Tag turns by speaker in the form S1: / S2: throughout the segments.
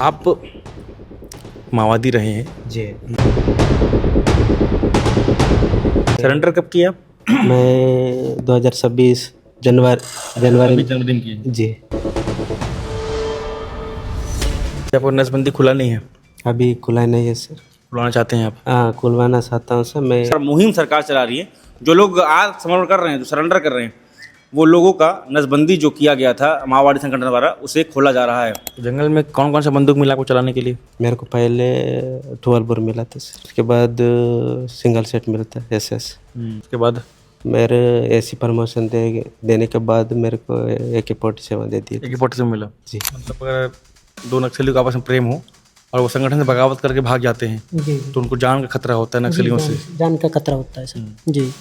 S1: आप माओवादी रहे हैं
S2: जी।
S1: सरेंडर कब किया?
S2: मैं 2026 जनवरी में।
S1: जन्मदिन किए।
S2: जी।
S1: आपको नसबंदी खुला नहीं है,
S2: अभी खुला नहीं है सर।
S1: खुलाना चाहते हैं आप?
S2: हाँ, खुलवाना चाहता हूँ सर मैं।
S1: सर मुहिम सरकार चला रही है। जो लोग आत्मसमर्पण कर रहे हैं, जो सरेंडर कर रहे हैं, वो लोगों का नसबंदी जो किया गया था माओवादी संगठन द्वारा, उसे खोला जा रहा है। जंगल में कौन कौन सा बंदूक मिला आपको चलाने के लिए?
S2: मेरे को पहले 12 बोर मिला था सर। उसके बाद सिंगल सेट मिलता है SS।
S1: उसके बाद
S2: मेरे AC प्रमोशन देने के बाद मेरे को AK-47 दे दिए।
S1: AK-47 से मिला।
S2: जी।
S1: मतलब अगर दो नक्सलियों का आपस में प्रेम हो और वो संगठन से बगावत करके भाग जाते हैं
S3: जी,
S1: तो उनको जान का खतरा होता है नक्सलियों से।
S3: जान का खतरा होता है सर। जी,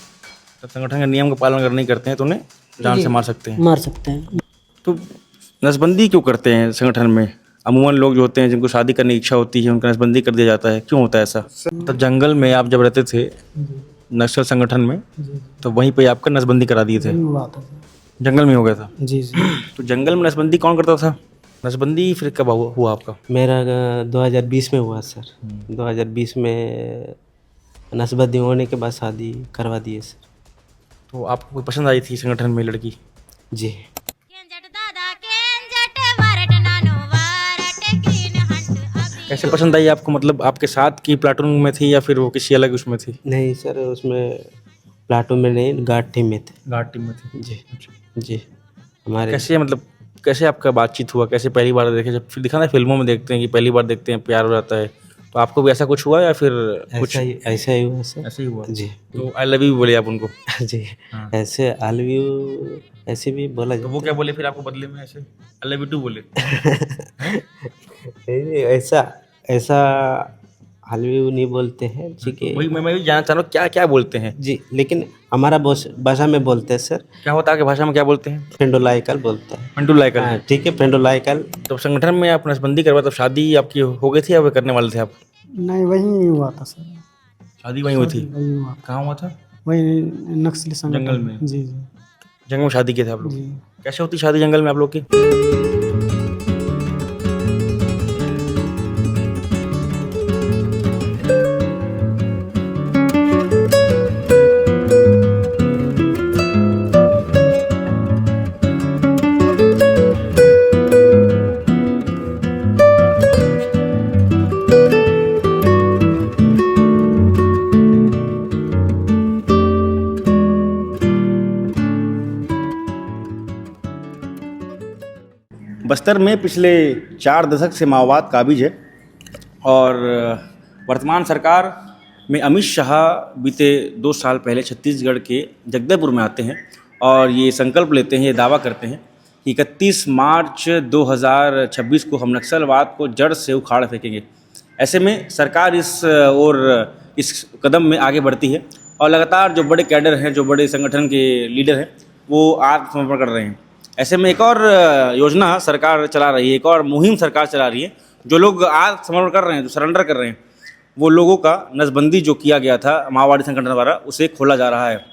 S1: तो संगठन के नियम का पालन अगर नहीं करते हैं तो उन्हें जान से मार सकते हैं।
S3: मार सकते हैं।
S1: तो नसबंदी क्यों करते हैं संगठन में? अमूमन लोग जो होते हैं जिनको शादी करने की इच्छा होती है उनका नसबंदी कर दिया जाता है, क्यों होता है ऐसा? तो जंगल में आप जब रहते थे नक्सल संगठन में, तो वहीं पे आपका नसबंदी करा दिए थे?
S3: हुआ था सर।
S1: जंगल में हो गया था?
S3: जी जी।
S1: तो जंगल में नसबंदी कौन करता था? नसबंदी फिर कब हुआ आपका?
S2: मेरा 2020 में हुआ सर। 2020 में नसबंदी होने के बाद शादी करवा दिए सर।
S1: तो आपको कोई पसंद आई थी संगठन में लड़की?
S2: जी।
S1: कैसे पसंद आई आपको? मतलब आपके साथ की प्लाटून में थी या फिर वो किसी अलग उसमें थी?
S2: नहीं सर, उसमें प्लाटून में नहीं, गार्ड टीम में थे।
S1: गार्ड टीम में थी।
S2: जी। जी। हमारे
S1: कैसे मतलब कैसे आपका बातचीत हुआ? कैसे पहली बार देखे? जब फिर दिखा ना फिल्मों में देखते हैं कि पहली बार देखते हैं प्यार हो जाता है, तो आपको भी ऐसा कुछ हुआ या फिर कुछ
S2: ऐसा ही हुआ सर।
S1: ऐसे ही हुआ?
S2: जी।
S1: तो आई लव यू बोले आप उनको?
S2: जी।
S1: हाँ।
S2: ऐसे आई लव यू ऐसे भी बोला
S1: तो वो क्या बोले फिर आपको बदले में? ऐसे आई लव यू टू बोले?
S2: नहीं, ऐसा ऐसा आई लव यू नहीं बोलते हैं। ठीक है।
S1: वही मैं भी जानना चाह रहा हूँ क्या क्या बोलते हैं?
S2: जी, लेकिन हमारा भाषा में बोलते हैं सर।
S1: क्या होता है कि भाषा में क्या बोलते हैं?
S2: फ्रेंडोलाइकल बोलते हैं।
S1: मंटू लाइकल।
S2: हाँ, ठीक है, फ्रेंडोलाइकल।
S1: तो संगठन में आप नसबंदी करवा तब शादी आपकी हो गई थी या वे करने वाले थे आप?
S3: नहीं, वही हुआ था सर।
S1: शादी वहीं हुई थी?
S3: वही हुआ,
S1: कहाँ हुआ था?
S3: वही नक्सली संगठन।
S1: जंगल में?
S3: जी जी
S1: जंगल में शादी किए थे आप लोग?
S3: जी।
S1: कैसे होती शादी जंगल में आप लोग की? बस्तर में पिछले 4 दशक से माओवाद काबिज है और वर्तमान सरकार में अमित शाह बीते 2 साल पहले छत्तीसगढ़ के जगदलपुर में आते हैं और ये संकल्प लेते हैं, ये दावा करते हैं कि 31 मार्च 2026 को हम नक्सलवाद को जड़ से उखाड़ फेंकेंगे। ऐसे में सरकार इस कदम में आगे बढ़ती है और लगातार जो बड़े कैडर हैं, जो बड़े संगठन के लीडर हैं, वो आत्मसमर्पण कर रहे हैं। ऐसे में एक और योजना सरकार चला रही है, एक और मुहिम सरकार चला रही है। जो लोग आत्मसमर्पण कर रहे हैं, जो सरेंडर कर रहे हैं, वो लोगों का नसबंदी जो किया गया था माओवादी संगठन द्वारा, उसे खोला जा रहा है।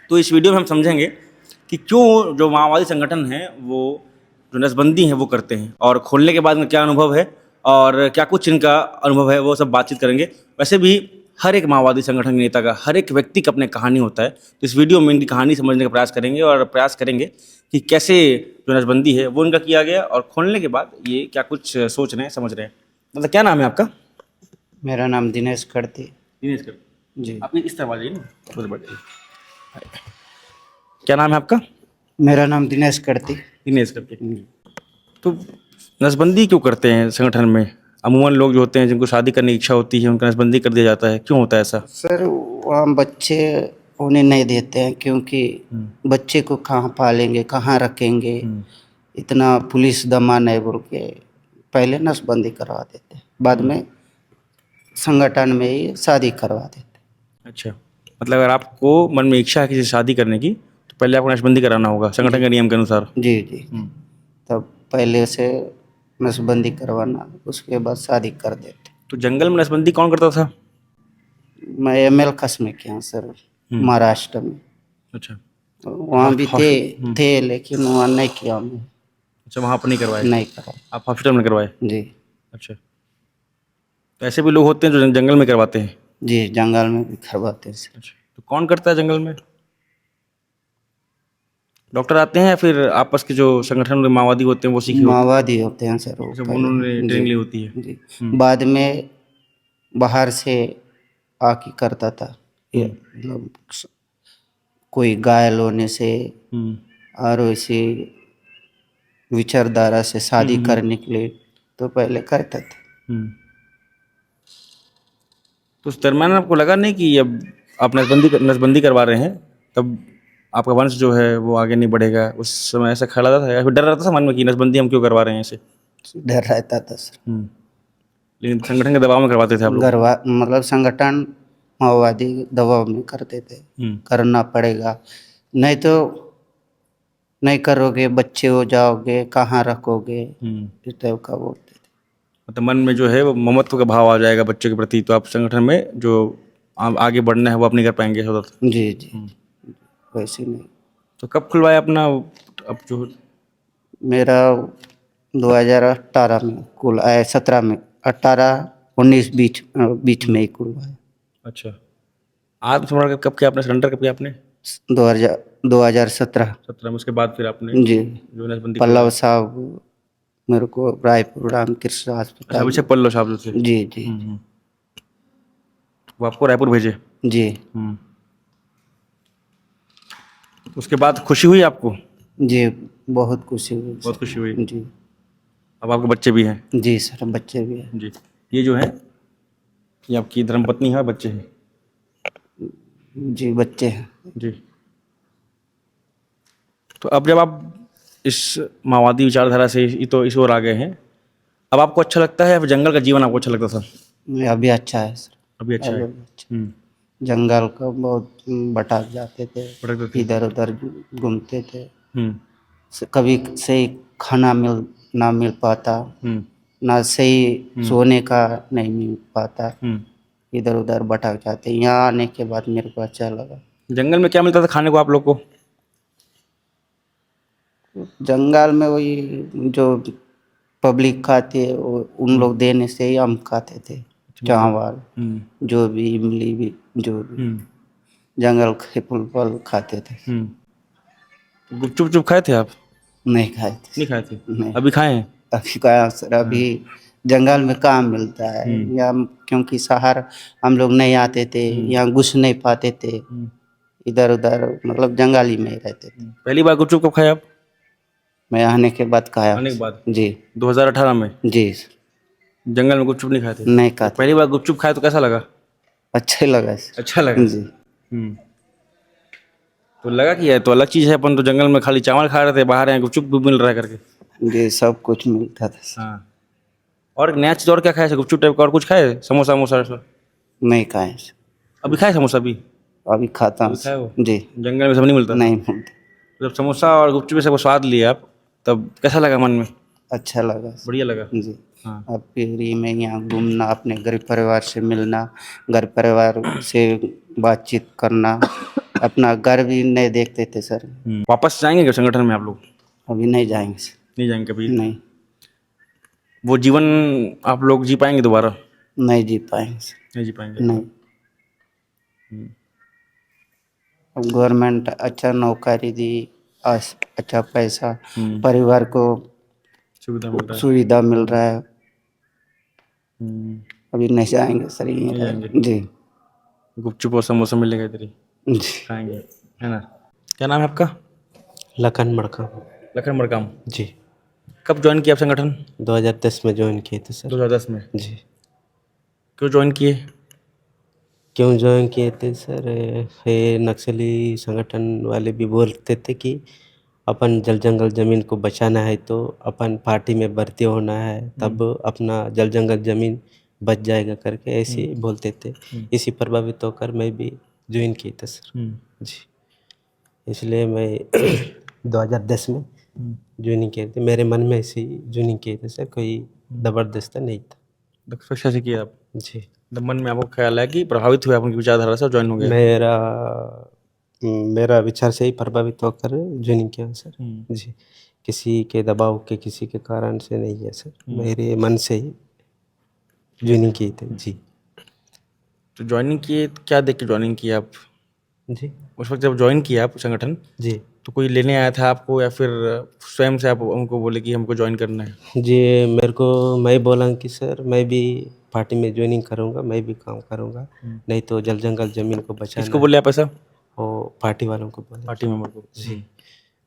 S1: तो इस वीडियो में हम समझेंगे कि क्यों जो माओवादी संगठन हैं वो जो नसबंदी है वो करते हैं और खोलने के बाद में क्या अनुभव है और क्या कुछ इनका अनुभव है, वो सब बातचीत करेंगे। वैसे भी हर एक माओवादी संगठन के नेता का, हर एक व्यक्ति का अपने कहानी होता है, तो इस वीडियो में इनकी कहानी समझने का प्रयास करेंगे और प्रयास करेंगे कि कैसे जो नसबंदी है वो इनका किया गया और खोलने के बाद ये क्या कुछ सोच रहे हैं, समझ रहे हैं। मतलब क्या नाम है आपका?
S2: मेरा नाम दिनेश करती।
S1: दिनेश कर
S2: जी।
S1: आप इस तरह आ जाइए ना, उधर बैठिए। क्या नाम है आपका?
S2: मेरा नाम दिनेश करती।
S1: दिनेश करके। तो नसबंदी क्यों करते हैं संगठन में? अमूमन लोग जो होते हैं जिनको शादी करने की इच्छा होती है उनका नसबंदी कर दिया जाता है, क्यों होता है ऐसा?
S2: सर, वहाँ बच्चे होने नहीं देते हैं क्योंकि बच्चे को कहाँ पालेंगे, कहाँ रखेंगे, इतना पुलिस दमन है बोल के पहले नसबंदी करवा देते हैं, बाद में संगठन में ही शादी करवा देते।
S1: अच्छा, मतलब अगर आपको मन में इच्छा है किसी से शादी करने की तो पहले आपको नसबंदी कराना होगा संगठन के नियम के अनुसार?
S2: जी जी। तब पहले से नसबंदी करवाना, उसके बाद शादी कर देते।
S1: तो जंगल में नसबंदी कौन करता था?
S2: मैं ML कस्म के यहाँ सर, महाराष्ट्र में।
S1: अच्छा
S2: वहाँ भी थे लेकिन वहाँ नहीं किया हमने।
S1: अच्छा, वहाँ पर नहीं करवाए?
S2: नहीं करा।
S1: आप हॉस्पिटल में करवाए?
S2: जी।
S1: अच्छा, तो ऐसे भी लोग होते हैं जो जंगल में करवाते हैं।
S2: जी जंगल में भी करवाते हैं सर।
S1: अच्छा, तो कौन करता है जंगल में? डॉक्टर आते हैं या फिर आपस के जो संगठन में माओवादी होते हैं वो सीखे होते
S2: माओवादी होते हैं सर वो
S1: हैं, जब
S2: पहले।
S1: उन्होंने
S2: जी
S1: ट्रेनिंग ली होती है?
S2: जी बाद में बाहर से आके करता था ये मतलब कोई घायल होने से
S1: हम्म
S2: और वैसे विचारधारा से शादी करने के लिए तो पहले करता था।
S1: हम्म। तो उस दरम्यान आपको लगा नहीं कि अब आप नसबंदी करवा रहे हैं, तब आपका वंश जो है वो आगे नहीं बढ़ेगा? उस समय ऐसा ख्याल आता था या फिर डर रहता था मन में कि नसबंदी हम क्यों करवा रहे हैं ऐसे?
S2: डर रहता था सर।
S1: लेकिन संगठन के दबाव में करवाते थे आप लोग?
S2: गरबा मतलब संगठन माओवादी दबाव में करते थे करना पड़ेगा, नहीं तो नहीं करोगे बच्चे हो जाओगे कहाँ रखोगे, इस टाइप का बोलते थे।
S1: मतलब मन में जो है वो ममत्व का भाव आ जाएगा बच्चों के प्रति, तो आप संगठन में जो आगे बढ़ना है वो आप नहीं कर पाएंगे, होता था।
S2: जी जी वैसे नहीं।
S1: तो कब खुलवाया अपना अब जो?
S2: मेरा 2018 में कुल 17 में 18 19 बीच में ही कुल आया।
S1: अच्छा, आत्मसमर्पण कब किया आपने, सरेंडर कब किया आपने?
S2: 2017।
S1: 17 में, उसके बाद फिर आपने
S2: जी
S1: जो नसबंदी
S2: पल्लव साहब मेरे को रायपुर रामकृष्ण अस्पताल
S1: अभिषेक पल्लव साहब जो थे,
S2: जी जी
S1: वो आपको रायपुर भेजे?
S2: जी
S1: उसके बाद खुशी हुई आपको?
S2: जी बहुत खुशी हुई
S1: बहुत
S2: सर।
S1: खुशी हुई।
S2: जी
S1: अब आपके बच्चे भी हैं?
S2: जी सर बच्चे भी हैं।
S1: जी, ये जो है ये आपकी धर्मपत्नी है, बच्चे हैं?
S2: जी बच्चे हैं।
S1: जी। तो अब जब आप इस माओवादी विचारधारा से तो इस ओर आ गए हैं, अब आपको अच्छा लगता है या फिर जंगल का जीवन आपको अच्छा लगता था?
S2: अभी अच्छा है सर।
S1: अभी अच्छा है।
S2: अभी अच्छा। जंगल का बहुत भटक जाते थे,
S1: भटकते थे।
S2: इधर उधर घूमते थे,
S1: हम्म
S2: कभी सही खाना ना मिल पाता,
S1: हम्म
S2: ना सही सोने का नहीं मिल पाता,
S1: हम्म।
S2: इधर उधर भटक जाते। यहाँ आने के बाद मेरे को अच्छा लगा।
S1: जंगल में क्या मिलता था खाने को आप लोग को?
S2: जंगल में वही जो पब्लिक खाती है वो उन लोग देने से ही हम खाते थे, चावल जो भी इमली भी जो भी जंगल के फल फल खाते थे।
S1: गुपचुप चुप खाए थे आप?
S2: नहीं खाए थे।
S1: नहीं खाए थे?
S2: नहीं
S1: अभी खाए हैं?
S2: अभी कहाँ सर, अभी जंगल में काम मिलता है या क्योंकि शहर हम लोग नहीं आते थे, यहाँ घुस नहीं पाते थे, इधर उधर मतलब जंगली में ही रहते थे।
S1: पहली बार गुपचुप कब खाए आप?
S2: मैं आने के बाद खाया।
S1: आने के बाद?
S2: जी
S1: 2018 में?
S2: जी
S1: जंगल में गुपचुप नहीं खाए थे?
S2: नहीं
S1: तो
S2: खाते।
S1: पहली बार गुपचुप खाए तो कैसा लगा?
S2: अच्छा लगा सर।
S1: अच्छा लगा।
S2: जी
S1: तो लगा कि है तो अलग चीज़ है, अपन तो जंगल में खाली चावल खा रहे थे, बाहर यहाँ गुपचुप भी मिल रहा है करके।
S2: जी सब कुछ मिलता था सर।
S1: हाँ, और नया चीज़ और क्या खाए? गुपचुप टाइप का और कुछ खाए? समोसा वमोसा ऐसा?
S2: नहीं खाए सर।
S1: अभी खाए समोसा भी?
S2: अभी खाता हूँ
S1: अभी खाए हो?
S2: सर। जी
S1: जंगल में सब नहीं मिलता था?
S2: नहीं मिलता।
S1: जब समोसा और गुपचुप से स्वाद लिए आप, तब कैसा लगा मन में?
S2: अच्छा लगा सर।
S1: बढ़िया लगा।
S2: जी
S1: हाँ।
S2: अब फ्री में यहाँ घूमना, अपने घर परिवार से मिलना, घर परिवार से बातचीत करना, अपना घर भी नहीं देखते थे सर।
S1: वापस जाएंगे क्या संगठन में आप लोग?
S2: अभी नहीं जाएंगे सर।
S1: नहीं जाएंगे कभी?
S2: नहीं
S1: वो जीवन आप लोग जी पाएंगे दोबारा?
S2: नहीं जी पाएंगे सर।
S1: नहीं जी पाएंगे।
S2: नहीं अब गवर्नमेंट अच्छा नौकरी दी, अच्छा पैसा, परिवार को
S1: सुविधा मिल रहा है।
S2: सुविधा मिल रहा है।
S1: हम्म।
S2: अभी नहीं जाएंगे सर
S1: नहीं
S2: यहीं
S1: जाएंगे।
S2: रह- जी
S1: गुपचुप और समोसा मिलेगा इधर ही,
S2: जी
S1: खाएंगे, है ना? क्या नाम है आपका?
S3: लखन मड़का।
S1: लखन मरकाम।
S3: जी
S1: कब ज्वाइन किया आप संगठन?
S3: 2010 में ज्वाइन किए थे सर।
S1: 2010 में?
S3: जी
S1: क्यों ज्वाइन किए?
S3: क्यों ज्वाइन किए थे सर, ये नक्सली संगठन वाले भी बोलते थे कि अपन जल जंगल ज़मीन को बचाना है तो अपन पार्टी में भर्ती होना है, तब अपना जल जंगल ज़मीन बच जाएगा करके ऐसे ही बोलते थे। इसी प्रभावित होकर मैं भी ज्वाइन किए थे सर। जी इसलिए मैं 2010 में ज्वाइनिंग किए थे, मेरे मन में ऐसे ही ज्वाइनिंग किए थे सर, कोई ज़बरदस्त नहीं था।
S1: दक्षता से किया आप?
S3: जी
S1: जब मन में आपको ख्याल है कि प्रभावित हुए आप उनकी विचारधारा से, ज्वाइन हो गए?
S3: मेरा विचार से ही प्रभावित होकर ज्वाइनिंग किया सर। जी किसी के दबाव के, किसी के कारण से नहीं है सर, मेरे मन से ही ज्वाइनिंग किए थे जी।
S1: तो ज्वाइनिंग किए, क्या देख के ज्वाइनिंग किया आप?
S3: जी
S1: उस वक्त जब ज्वाइन किया आप संगठन,
S3: जी
S1: तो कोई लेने आया था आपको या फिर स्वयं से आप उनको बोले कि हमको ज्वाइन करना है?
S3: जी, मेरे को मैं बोला कि सर मैं भी पार्टी में ज्वाइनिंग करूँगा, मैं भी काम करूँगा, नहीं तो जल जंगल ज़मीन को बचाना
S1: किसको
S3: है।
S1: बोले आप ऐसा?
S3: वो पार्टी वालों को बोले
S1: पार्टी मेंबर को?
S3: जी।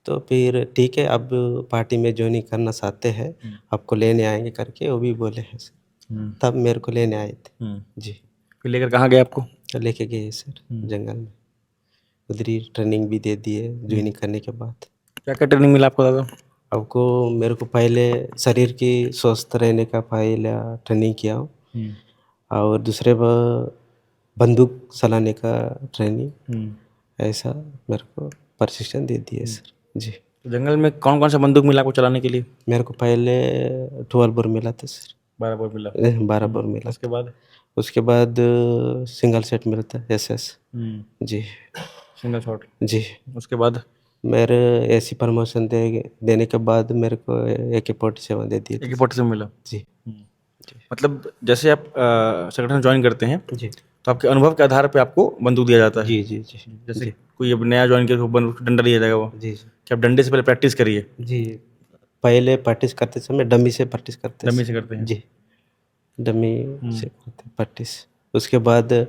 S3: तो फिर ठीक है, अब पार्टी में ज्वाइनिंग करना चाहते हैं, आपको लेने आएँगे करके वो भी बोले हैं सर।
S1: हम्म।
S3: तब मेरे को लेने आए थे
S1: हम्म।
S3: जी।
S1: फिर लेकर कहाँ गए आपको?
S3: तो लेके गए सर जंगल में, उधर ही ट्रेनिंग भी दे दिए ज्वाइनिंग करने के बाद।
S1: क्या क्या ट्रेनिंग मिला आपको दादा?
S3: आपको मेरे को पहले शरीर की स्वस्थ रहने का पहले ट्रेनिंग किया हूँ, और दूसरे बंदूक चलाने का ट्रेनिंग, ऐसा मेरे को प्रशिक्षण दे दिए सर जी।
S1: तो जंगल में कौन कौन सा बंदूक मिला आपको चलाने के लिए?
S3: मेरे को पहले 12 बोर मिला था सर,
S1: 12 बोर मिला।
S3: 12 बोर मिला
S1: उसके
S3: था।
S1: बाद?
S3: उसके बाद सिंगल सेट मिलता है SS जी
S1: सिंगल शॉट।
S3: जी।
S1: उसके बाद?
S3: मेरे ऐसी प्रमोशन देने के बाद मेरे को AK-47 दे दिए थे
S1: AK-47 मिला।
S3: जी।
S1: मतलब जैसे आप संगठन ज्वाइन करते हैं
S3: जी
S1: तो आपके अनुभव के आधार पे आपको बंदूक दिया जाता है।
S3: जी जी जी
S1: जैसे
S3: जी
S1: कोई अब नया ज्वाइन किया तो बंदूक डंडा दिया जाएगा वो,
S3: जी जी
S1: कि आप डंडे से पहले प्रैक्टिस करिए।
S3: जी। पहले प्रैक्टिस करते समय डमी से प्रैक्टिस करते
S1: डमी से करते हैं।
S3: जी, डमी से करते प्रैक्टिस। उसके बाद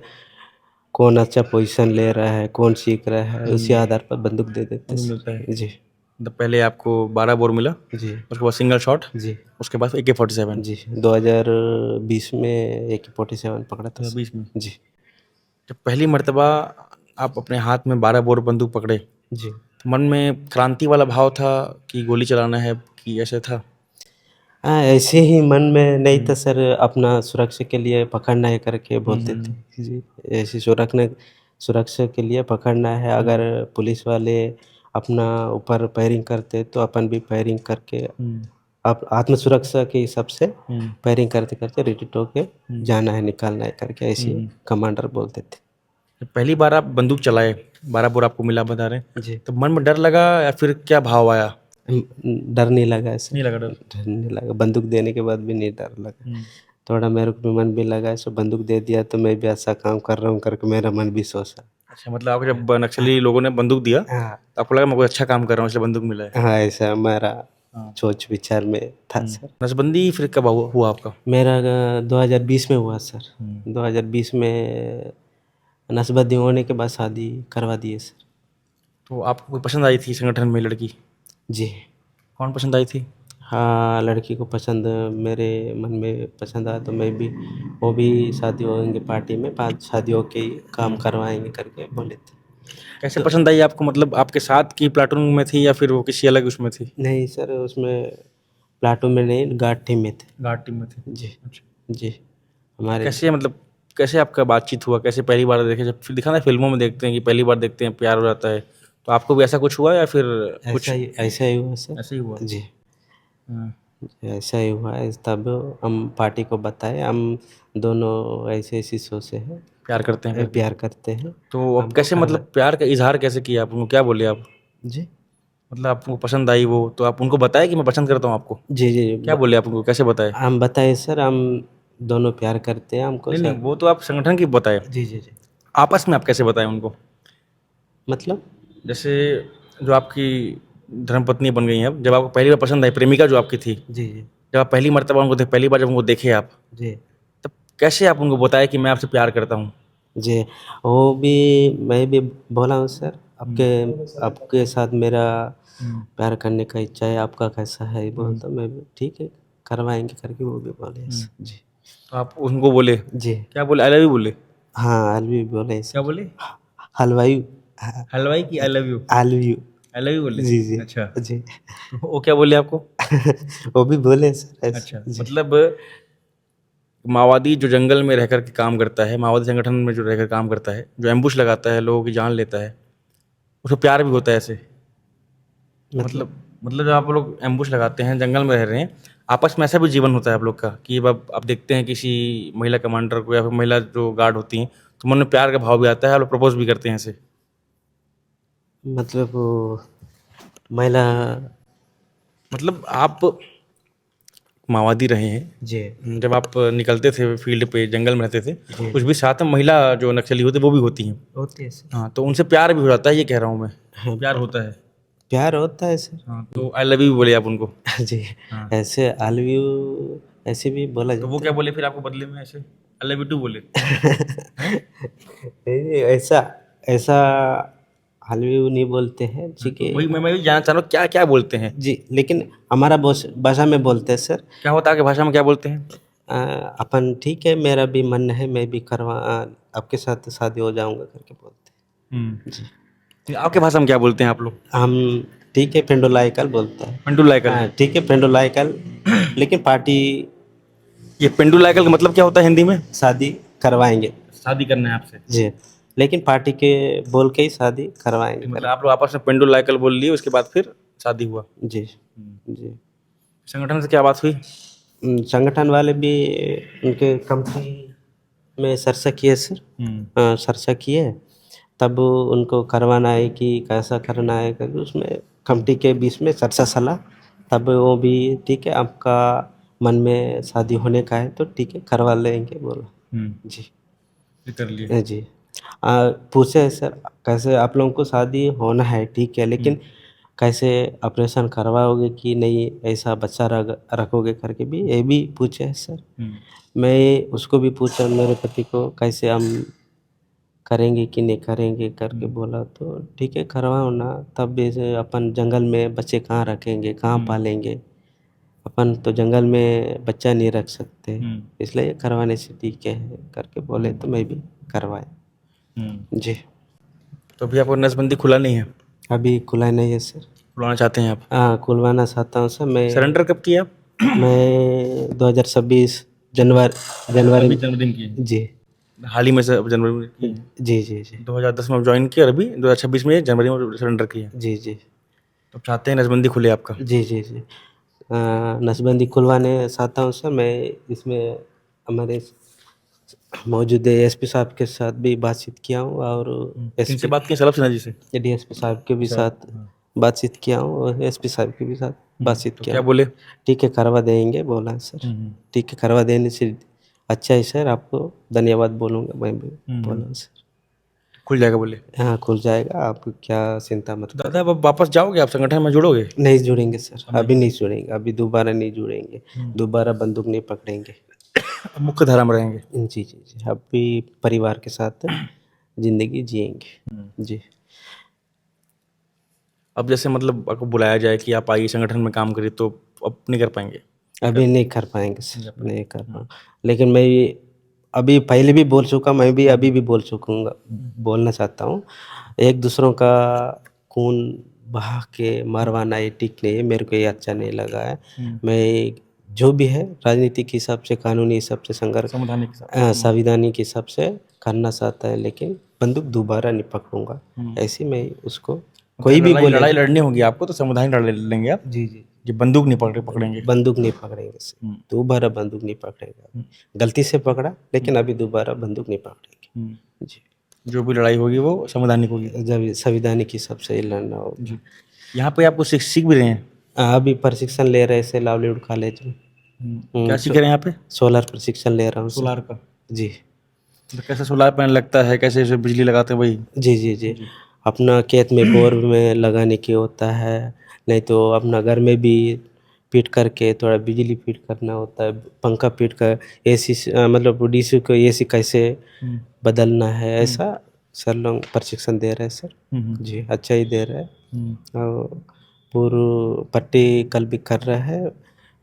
S3: कौन अच्छा पोजीशन ले रहा है, कौन सीख रहा है, उसी आधार पर बंदूक दे देते
S1: मिलता है।
S3: जी
S1: मतलब पहले आपको 12 बोर मिला,
S3: जी
S1: उसके बाद सिंगल शॉट,
S3: जी
S1: उसके बाद AK-47।
S3: जी। 2020 में AK-47 पकड़ा था
S1: 2020 में
S3: जी
S1: जब पहली मर्तबा आप अपने हाथ में 12 बोर बंदूक पकड़े,
S3: जी।
S1: तो मन में क्रांति वाला भाव था कि गोली चलाना है, कि ऐसे था?
S3: हाँ, ऐसे ही मन में नहीं था सर, अपना सुरक्षा के लिए पकड़ना है करके बोलते थे जी। ऐसी सुरक्षा के लिए पकड़ना है, अगर पुलिस वाले अपना ऊपर फायरिंग करते तो अपन भी फायरिंग करके आप आत्मसुरक्षा के हिसाब से फायरिंग करते करते रिट्रीट होके जाना है, निकालना है करके ऐसे कमांडर बोलते थे
S1: जब पहली बार आप बंदूक चलाए, 12 बोर आपको मिला बता रहे हैं,
S3: जी।
S1: तो मन में डर लगा या फिर क्या भाव आया?
S3: डर नहीं लगा ऐसे,
S1: नहीं लगा डर?
S3: डर नहीं लगा, बंदूक देने के बाद भी नहीं डर लगा। थोड़ा मेरे को भी मन भी लगा, ऐसे बंदूक दे दिया तो मैं भी अच्छा काम कर रहा हूँ करके मेरा मन भी सोचा।
S1: अच्छा, मतलब आपको जब नक्सली लोगों ने बंदूक दिया
S3: हाँ
S1: तो आपको लगा मैं कोई अच्छा काम कर रहा हूँ इसलिए बंदूक मिला है?
S3: हाँ, ऐसा हमारा सोच विचार में था सर।
S1: नसबंदी फिर कब हुआ आपका?
S3: मेरा 2020 में हुआ सर। 2020 में नसबंदी होने के बाद शादी करवा दिए सर
S1: तो आपको कोई पसंद आई थी संगठन में लड़की?
S3: जी।
S1: कौन पसंद आई थी?
S3: हाँ, लड़की को पसंद मेरे मन में पसंद आया तो मैं भी, वो भी शादी होंगे पार्टी में, 5 शादियों के काम करवाएंगे करके बोले थे।
S1: कैसे पसंद आई आपको? मतलब आपके साथ की प्लाटून में थी या फिर वो किसी अलग उसमें थी?
S3: नहीं सर, उसमें प्लाटून में नहीं, गार्ड टीम में थे
S1: गार्ड टीम में थी।
S3: जी
S1: अच्छा।
S3: जी। हमारे
S1: कैसे, मतलब कैसे आपका बातचीत हुआ? कैसे पहली बार देखे? जब फिर दिखा ना फिल्मों में देखते हैं कि पहली बार देखते हैं प्यार हो जाता है, तो आपको भी ऐसा कुछ हुआ या फिर कुछ
S3: ऐसा ही हुआ सर
S1: ऐसे ही हुआ?
S3: जी।
S1: हाँ।
S3: ऐसा ही हुआ है, तब हम पार्टी को बताए हम दोनों ऐसे ऐसी सोचे हैं,
S1: प्यार करते हैं फिर?
S3: प्यार करते हैं।
S1: तो अब कैसे, मतलब प्यार का इजहार कैसे किया आप उनको? क्या बोले आप?
S3: जी
S1: मतलब आपको पसंद आई वो, तो आप उनको बताए कि मैं पसंद करता हूँ आपको?
S3: जी जी।
S1: क्या बोले आप उनको? कैसे बताए?
S3: हम बताए सर, हम दोनों प्यार करते हैं, हमको
S1: नहीं
S3: सर।
S1: नहीं, वो तो आप संगठन की बताए,
S3: जी जी जी।
S1: आपस में आप कैसे बताए उनको?
S3: मतलब
S1: जैसे जो आपकी धर्मपत्नी बन गई हैं, अब जब आपको पहली बार पसंद आई, प्रेमिका जो आपकी थी,
S3: जी जी
S1: जब आप पहली मर्तबा उनको पहली बार जब उनको देखे आप,
S3: जी
S1: तब कैसे आप उनको बताए कि मैं आपसे प्यार करता हूँ?
S3: जी। वो भी, मैं भी बोला हूँ सर, आपके साथ मेरा प्यार करने का इच्छा है, आपका कैसा है, ये बोलता मैं भी ठीक है करवाएंगे करके वो भी बोले जी
S1: तो आप उनको बोले,
S3: जी।
S1: क्या बोले? आई लव यू बोले?
S3: हाँ, अलवी बोले
S1: क्या
S3: सर,
S1: बोले?
S3: हलवाई,
S1: हलवाई की आई लव यू?
S3: आलू।
S1: आई लव यू बोले?
S3: जी जी
S1: अच्छा,
S3: जी।
S1: तो वो क्या बोले आपको?
S3: वो भी बोले सर ऐसे
S1: अच्छा,
S3: जी।
S1: मतलब माओवादी जो जंगल में रहकर के काम करता है, माओवादी संगठन में जो रहकर काम करता है, जो एम्बुश लगाता है, लोगों की जान लेता है, उसको प्यार भी होता है ऐसे? मतलब जब आप लोग एम्बुश लगाते हैं, जंगल में रह रहे हैं, आपस में ऐसा भी जीवन होता है आप लोग का कि अब आप देखते हैं किसी महिला कमांडर को या फिर महिला जो गार्ड होती हैं, तो मन में प्यार का भाव भी आता है, आप लोग प्रपोज भी करते हैं ऐसे?
S3: मतलब वो महिला,
S1: मतलब आप माओवादी रहे हैं,
S3: जी
S1: जब आप निकलते थे फील्ड पे, जंगल में रहते थे, कुछ भी साथ में महिला जो नक्सली होते वो भी होती हैं।
S3: होती है सर।
S1: हाँ, तो उनसे प्यार भी हो जाता है, ये कह रहा हूँ मैं। प्यार होता है।
S3: प्यार होता है सर।
S1: हाँ, तो आई लव यू बोले आप उनको।
S3: जी
S1: हाँ।
S3: ऐसे आई लव यू ऐसे भी बोला
S1: तो वो
S3: जाता
S1: क्या बोले फिर आपको बदले में ऐसे? आई लव यू टू बोले?
S3: है। ऐसा ऐसा आई लव यू नहीं बोलते हैं, ठीक है।
S1: वही मैं भी जानना चाह रहा हूँ, क्या क्या बोलते हैं?
S3: जी लेकिन हमारा भाषा में बोलते हैं सर।
S1: क्या होता है कि भाषा में क्या बोलते हैं?
S3: अपन ठीक है, मेरा भी मन है, मैं भी आपके साथ शादी हो जाऊंगा करके बोलते हैं। जी
S1: आपके भाषा में क्या बोलते हैं आप लोग?
S3: हम ठीक है पेंडोलाइकल बोलते हैं।
S1: पेंडू लाइकल।
S3: ठीक है पेंडोलाइकल, लेकिन पार्टी
S1: ये पेंडू लाइकल का मतलब क्या होता है हिंदी में?
S3: शादी करवाएंगे।
S1: शादी करना है आपसे?
S3: जी लेकिन पार्टी के बोल के ही शादी करवाएंगे।
S1: मतलब आप लोग आपस में पेंडू लाइकल बोल लिए, उसके बाद फिर शादी हुआ।
S3: जी जी
S1: संगठन से क्या बात हुई?
S3: संगठन वाले भी उनके कंपनी में चर्चा किए सर। चर्चा किए, तब उनको करवाना है कि कैसा करना है करके उसमें कमेटी के बीच में चर्चा चला। तब वो भी ठीक है, आपका मन में शादी होने का है तो ठीक है करवा लेंगे बोला। जी
S1: ये कर लिए।
S3: जी पूछे सर कैसे आप लोगों को शादी होना है ठीक है, लेकिन कैसे ऑपरेशन करवाओगे कि नहीं, ऐसा बच्चा रखोगे करके भी ये भी पूछे हैं सर। मैं उसको भी पूछा मेरे पति को कैसे हम करेंगे कि नहीं करेंगे करके बोला, तो ठीक है करवाओ ना। तब भी से अपन जंगल में बच्चे कहाँ रखेंगे, कहाँ पालेंगे, अपन तो जंगल में बच्चा नहीं रख सकते, इसलिए करवाने से ठीक है करके बोले, तो मैं भी करवाया। जी
S1: तो अभी आपको नसबंदी खुला नहीं है?
S3: अभी खुला नहीं है सर।
S1: खुलाना चाहते हैं आप?
S3: हाँ खुलवाना चाहता हूँ सर। मैं
S1: सरेंडर कब किया आप?
S3: मैं 2026 जनवरी
S1: अभी जन्मदिन किए?
S3: जी
S1: हाल ही में से जनवरी में किए?
S3: जी जी जी
S1: 2010 में ज्वाइन किया और अभी 2026 में जनवरी में सरेंडर किया।
S3: जी जी
S1: तो आप चाहते हैं नसबंदी खुले आपका?
S3: जी जी जी नसबंदी खुलवाने चाहता हूँ सर। मैं इसमें हमारे मौजूद एसपी साहब के साथ भी बातचीत किया हूँ, और
S1: किनसे बात की? सलभ सिन्हा जी से?
S3: डीएसपी साहब के भी साथ बातचीत किया हूँ, और एसपी साहब के भी साथ बातचीत
S1: तो
S3: किया
S1: क्या
S3: हूँ।
S1: बोले?
S3: ठीक है करवा देंगे बोला सर। ठीक है करवा देने से अच्छा है सर, आपको धन्यवाद बोलूँगा मैं भी बोला सर।
S1: खुल जाएगा बोले?
S3: हाँ खुल जाएगा, आप क्या चिंता मत करो।
S1: दादा अब वापस जाओगे आप, संगठन में जुड़ोगे?
S3: नहीं जुड़ेंगे सर, अभी नहीं जुड़ेंगे, अभी दोबारा नहीं जुड़ेंगे, दोबारा बंदूक नहीं पकड़ेंगे।
S1: अब मुख्य धारा में रहेंगे?
S3: जी जी जी अभी परिवार के साथ जिंदगी जिएंगे। जी
S1: अब जैसे मतलब आपको बुलाया जाए कि आप आइए संगठन में काम करिए, तो अब नहीं कर पाएंगे?
S3: अभी नहीं कर पाएंगे सर, नहीं कर पाऊँ। लेकिन मैं अभी पहले भी बोल चुका, मैं भी अभी भी बोल चुकूँगा, बोलना चाहता हूँ, एक दूसरों का खून बहा के मरवाना ये ठीक नहीं है, मेरे को ये अच्छा नहीं लगा है। मैं जो भी है राजनीतिक हिसाब से, कानूनी हिसाब से संघर्ष, संवैधानिक हिसाब से करना चाहता है, लेकिन बंदूक दोबारा नहीं पकड़ूंगा। ऐसे मैं उसको कोई भी बोले
S1: लड़ाई लड़नी होगी आपको तो संविधान लड़ लेंगे आप?
S3: जी जी
S1: ये बंदूक नहीं पकड़ेंगे?
S3: बंदूक नहीं पकड़ेंगे सर, दोबारा बंदूक नहीं पकड़ेगा। गलती से पकड़ा, लेकिन अभी दोबारा बंदूक नहीं पकड़ेंगे। जी
S1: जो भी लड़ाई होगी वो संवैधानिक होगी?
S3: जब संवैधानिक हिसाब से ही लड़ना होगा।
S1: यहाँ पे आपको सीख भी रहे हैं?
S3: अभी प्रशिक्षण ले रहे थे लावलीवुड कॉलेज में।
S1: क्या सीख रहे हैं यहाँ पे?
S3: सोलर प्रशिक्षण ले रहा हूँ सर।
S1: सोलार का?
S3: जी
S1: तो कैसे सोलार पैनल लगता है, कैसे इसे बिजली लगाते हैं वही?
S3: जी जी जी अपना खेत में बोर में लगाने की होता है, नहीं तो अपना घर में भी फिट करके थोड़ा बिजली फिट करना होता है, पंखा फिट कर एसी मतलब डीसी को एसी कैसे बदलना है, ऐसा सर लोग प्रशिक्षण दे रहे हैं सर। जी अच्छा ही दे रहे हैं, और पूरी पट्टी कल भी कर रहा है,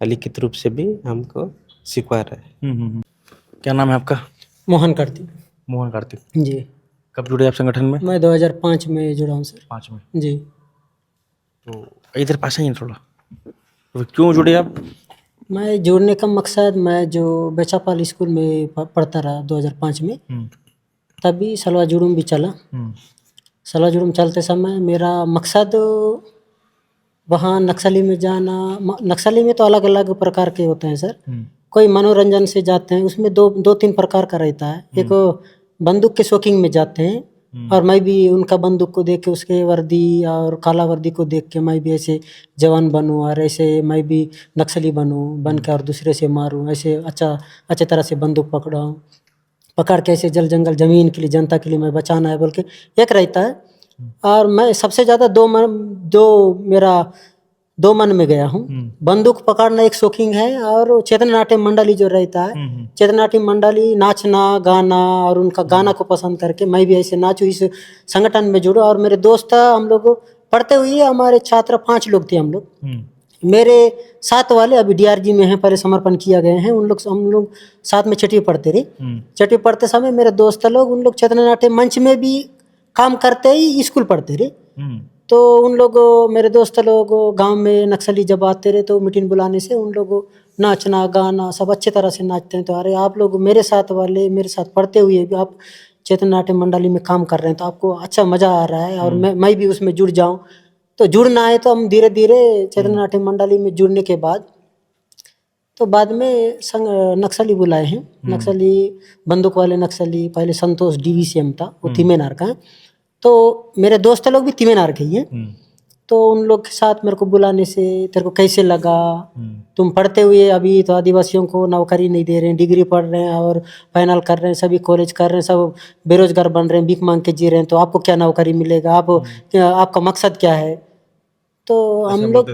S3: लिखित रूप से भी हमको सिखवा रहा है।
S1: क्या नाम है आपका?
S4: मोहन कार्तिक।
S1: मोहन कार्तिक।
S4: जी
S1: कब जुड़े आप संगठन में?
S4: मैं 2005 में जुड़ा हूँ सर।
S1: 5 में?
S4: जी
S1: तो इधर पास ही है थोड़ा, तो क्यों जुड़े आप?
S4: मैं जुड़ने का मकसद, मैं जो बेचापाल स्कूल में पढ़ता रहा 2005 में, तभी सलवा जुड़ूम भी चला। सलवा जुड़ूम चलते समय मेरा मकसद वहाँ नक्सली में जाना। नक्सली में तो अलग अलग प्रकार के होते हैं सर, कोई मनोरंजन से जाते हैं, उसमें दो तीन प्रकार का रहता है। एक बंदूक के शौकीन में जाते हैं, और मैं भी उनका बंदूक को देख के, उसके वर्दी और काला वर्दी को देख के मैं भी ऐसे जवान बनूं और ऐसे मैं भी नक्सली बन के और दूसरे से मारूं, ऐसे अच्छे तरह से बंदूक पकड़ के ऐसे जल जंगल ज़मीन के लिए, जनता के लिए मैं बचाना है बोल के एक रहता है। और मैं सबसे ज़्यादा दो मन में गया हूँ। बंदूक पकड़ना एक शौकीन है, और चेतना नाट्य मंडली जो रहता है, चेतना नाट्य मंडली नाचना गाना और उनका गाना को पसंद करके मैं भी ऐसे नाचूं, इस संगठन में जुड़ा। और मेरे दोस्त हम लोग पढ़ते हुए हमारे छात्र 5 लोग थे हम लोग। मेरे साथ वाले अभी डीआरजी में हैं, पहले समर्पण किया गए हैं। हम लोग साथ में छठी पढ़ते रहे। छठी पढ़ते समय मेरे दोस्त लोग उन लोग चेतना नाट्य मंच में भी काम करते ही स्कूल पढ़ते रहे। तो उन लोग मेरे दोस्त लोग गांव में नक्सली जब आते रहे तो मीटिंग बुलाने से उन लोग नाचना गाना सब अच्छे तरह से नाचते हैं। तो अरे आप लोग मेरे साथ पढ़ते हुए भी आप चेतना नाट्य मंडली में काम कर रहे हैं, तो आपको अच्छा मज़ा आ रहा है और मैं भी उसमें जुड़ जाऊं। तो जुड़ना है तो हम धीरे धीरे चेतना नाट्य मंडली में जुड़ने के बाद तो बाद में नक्सली बुलाए हैं। नक्सली बंदूक वाले नक्सली पहले संतोष डीवीसीएम था, वो तीमेनार का है। तो मेरे दोस्त लोग भी तीमेनार के ही हैं। तो उन लोग के साथ मेरे को बुलाने से तेरे को कैसे लगा, तुम पढ़ते हुए अभी तो आदिवासियों को नौकरी नहीं दे रहे हैं, डिग्री पढ़ रहे हैं और फाइनल कर रहे हैं, सभी कॉलेज कर रहे हैं, सब बेरोजगार बन रहे हैं, भीख मांग के जी रहे हैं, तो आपको क्या नौकरी मिलेगा, आपका मकसद क्या है। तो हम लोग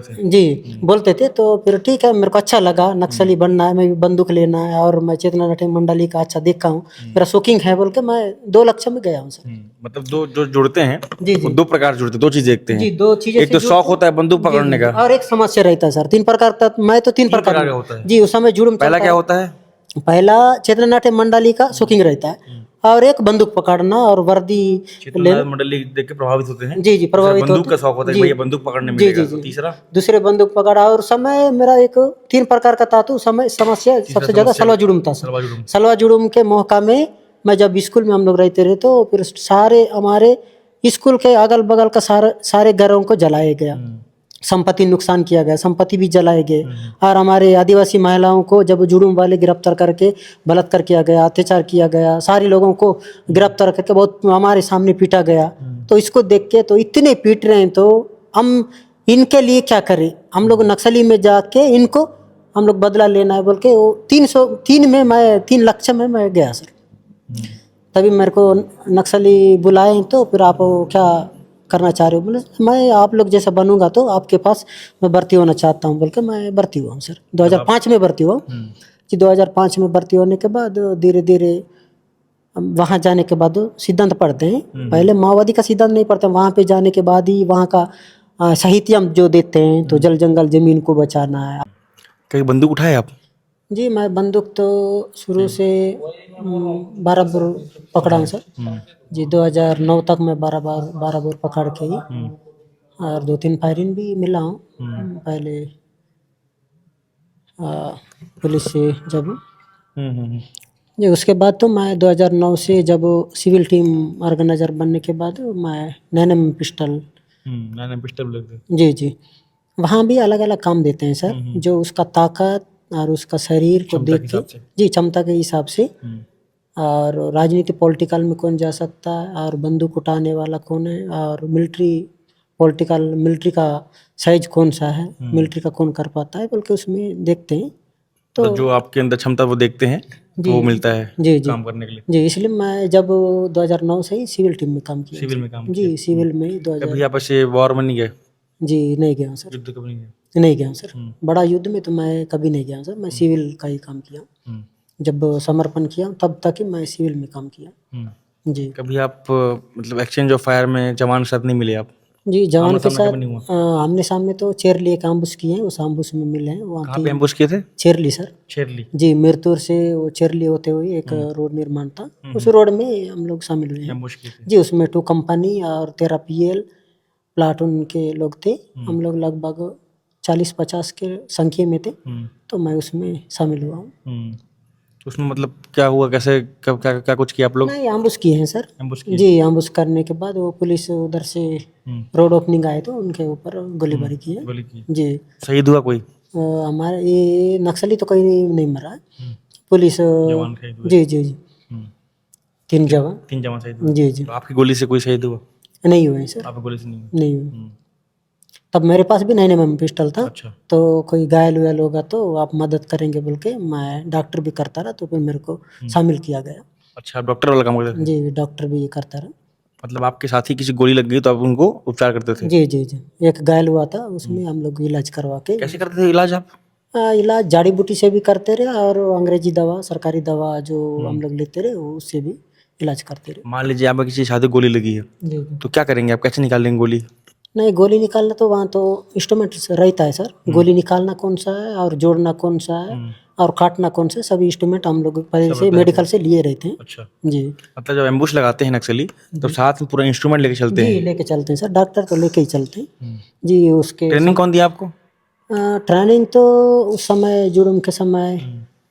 S4: बोलते थे। तो फिर ठीक है, मेरे को अच्छा लगा, नक्सली बनना है, मैं भी बंदूक लेना है और मैं चेतना नाट्य मंडली का अच्छा देखा हूँ, मेरा शौकीन है बोल के मैं 2 लक्ष्य में गया हूँ सर।
S1: मतलब दो जो जुड़ते हैं
S4: जी
S1: वो 2 प्रकार जुड़ते हैं, 2 चीज देखते हैं।
S4: जी, 2 चीजें
S1: एक तो शौक होता है बंदूक पकड़ने का,
S4: और एक समस्या रहता है सर। 3 प्रकार का, मैं तो 3 प्रकार
S1: का होता है।
S4: जी उस समय जुड़ूम
S1: पहला क्या होता है?
S4: पहला चेतना नाट्य मंडली का शौकीन रहता है, और एक बंदूक पकड़ना और वर्दी
S1: चेतना मंडली देख के प्रभावित होते हैं।
S4: जी प्रभावित
S1: बंदूक का शौक होता है कि भैया बंदूक पकड़ने मिलेगा। तो तीसरा
S4: दूसरे बंदूक पकड़ा। और समय मेरा एक 3 प्रकार का था। तो समय समस्या सबसे ज्यादा सलवा जुड़ूम था सर। सलवा जुड़ूम के मौका में मैं जब स्कूल में हम लोग रहते रहे तो फिर सारे हमारे स्कूल के अगल बगल का सारे घरों को जलाया गया, संपत्ति नुकसान किया गया, संपत्ति भी जलाए गए। और हमारे आदिवासी महिलाओं को जब जुड़ूम वाले गिरफ्तार करके बलात्कार किया गया, अत्याचार किया गया, सारे लोगों को गिरफ्तार करके बहुत हमारे सामने पीटा गया। तो इसको देख के तो इतने पीट रहे हैं, तो हम इनके लिए क्या करें, हम लोग नक्सली में जाके इनको हम लोग बदला लेना है बोल के वो 3 लक्ष्य में मैं गया सर। तभी मेरे को नक्सली बुलाए, तो फिर आप क्या करना चाह रहे हो, बोले मैं आप लोग जैसा बनूंगा तो आपके पास मैं भर्ती होना चाहता हूँ बोल के मैं भर्ती हुआ हूँ सर। 2005 में भर्ती हुआ कि 2005 में भर्ती होने के बाद धीरे धीरे वहाँ जाने के बाद सिद्धांत पढ़ते हैं। पहले माओवादी का सिद्धांत नहीं पढ़ते, वहाँ पे जाने के बाद ही वहाँ का साहित्य हम जो देते हैं। तो जल जंगल जमीन को बचाना है।
S1: कहीं बंदूक उठाए आप?
S4: जी मैं बंदूक तो शुरू से 12 बोर पकड़ा हूँ सर जी। 2009 तक मैं 12 बोर पकड़ के ही और 2-3 फायरिंग भी मिला हूँ। पहले पुलिस से जब जी, उसके बाद तो मैं 2009 से जब सिविल टीम ऑर्गेनाइजर बनने के बाद मैं नैनम पिस्टल जी वहाँ भी अलग अलग काम देते हैं सर, जो उसका ताकत और उसका शरीर को देख के जी क्षमता के हिसाब से। और राजनीति पॉलिटिकल में कौन जा सकता है और बंदूक उठाने वाला कौन है, और मिलिट्री का साइज कौन सा है, मिलिट्री का कौन कर पाता है बोल के उसमें देखते हैं। तो
S1: जो आपके अंदर क्षमता वो देखते हैं तो वो मिलता है काम करने के लिए।
S4: जी इसलिए मैं जब 2009 से ही सिविल टीम में काम किया।
S1: सिविल में काम
S4: जी सिविल में 2000
S1: कभी आप ऐसे वॉर में नहीं गए?
S4: जी नहीं गया हूँ सर।
S1: युद्ध कभी नहीं गए?
S4: नहीं गया हूँ सर, बड़ा युद्ध में तो मैं कभी नहीं गया हूँ सर। मैं सिविल का ही काम किया, जब समर्पण किया तब तक ही मैं सिविल में काम किया जी।
S1: कभी आप मतलब एक्सचेंज ऑफ फायर में जवान के साथ नहीं मिले आप?
S4: जी जवान के साथ आमने सामने तो चेरली एक एम्बुश किए हैं, उस एम्बुश में मिले हैं। वहाँ
S1: पे एम्बुश किए थे?
S4: चेरली सर,
S1: चेरली
S4: जी मिरतुर से वो चेरली होते हुए एक रोड निर्माण था, उस रोड में हम लोग शामिल हुए हैं जी। उसमें 2 कंपनी और 13 PL प्लाटून के लोग थे। हम लोग लगभग 40-50 के संख्या में थे, तो मैं उसमें शामिल हुआ हूँ।
S1: उसमें मतलब क्या हुआ, कैसे कब क्या कुछ किया आप लोग?
S4: नहीं एम्बुश किए हैं सर जी। एम्बुश करने के बाद वो पुलिस उधर से रोड ओपनिंग आए तो उनके ऊपर गोलीबारी की है जी।
S1: शहीद हुआ कोई?
S4: हमारे ये नक्सली तो कोई नहीं मरा, पुलिस जी जी जी 3 जवान
S1: 3 जवान शहीद हुए।
S4: जी जी
S1: तो आपकी गोली से कोई शहीद हुआ?
S4: नहीं हुए सर,
S1: आपकी गोली से नहीं हुआ?
S4: नहीं हुए। तब मेरे पास भी 9mm पिस्टल था,
S1: अच्छा।
S4: तो कोई घायल वायल होगा तो आप मदद करेंगे बोल के मैं डॉक्टर भी करता रहा, तो फिर मेरे को शामिल किया गया।
S1: अच्छा, आप डॉक्टर वाला काम करते थे?
S4: जी डॉक्टर भी करता रहा।
S1: मतलब आपके साथी किसी गोली लग गई तो आप उनको उपचार करते थे?
S4: जी जी जी, एक घायल हुआ था, उसमें हम लोग इलाज करवा के
S1: कैसे करते थे इलाज आप?
S4: इलाज जड़ी बूटी से भी करते रहे और अंग्रेजी दवा, सरकारी दवा जो हम लोग लेते रहे उससे भी इलाज करते रहे।
S1: मान लीजिए आप किसी साथी को गोली लगी है,
S4: जी जी।
S1: तो क्या करेंगे आप? कैसे निकालेंगे गोली?
S4: नहीं, गोली निकालना तो वहाँ तो इंस्ट्रूमेंट रहता है सर, गोली निकालना कौन सा है और जोड़ना कौन सा है और काटना कौन सा है, सभी इंस्ट्रूमेंट हम लोग पहले से मेडिकल से लिए रहते हैं।
S1: अच्छा,
S4: जी
S1: मतलब जब एम्बुश लगाते हैं नक्सली तो साथ में पूरा इंस्ट्रूमेंट लेके चलते
S4: जी
S1: हैं?
S4: लेके चलते हैं सर, डॉक्टर तो लेके ही चलते हैं जी। उसके
S1: ट्रेनिंग कौन दिया आपको?
S4: ट्रेनिंग तो उस समय जुर्म के समय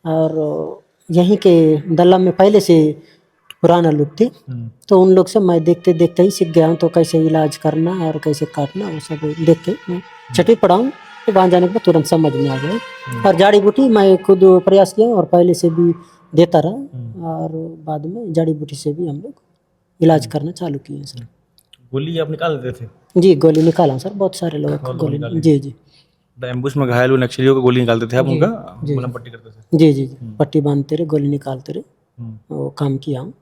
S4: और यहीं के दल्ला में पहले से पुराना लोग थे, तो उन लोग से मैं देखते देखते ही सीख गया हूँ, तो कैसे इलाज करना और कैसे काटना वो सब देख के मैं छठी पढ़ा हूँ, तो वहाँ जाने के बाद तुरंत समझ में आ गया। और जड़ी बूटी मैं खुद प्रयास किया और पहले से भी देता रहा, और बाद में जड़ी बूटी से भी हम लोग इलाज करना चालू किए सर।
S1: गोली आप निकाल देते थे?
S4: जी गोली निकाला हूँ सर, बहुत सारे लोगों को गोली। जी जी
S1: एम्बुश में घायल हुए नक्सलियों को गोली निकालते थे आप, उनका मलहम पट्टी करते थे?
S4: जी जी जी, पट्टी बांधते रहे, गोली निकालते रहे, वो काम किया हूँ।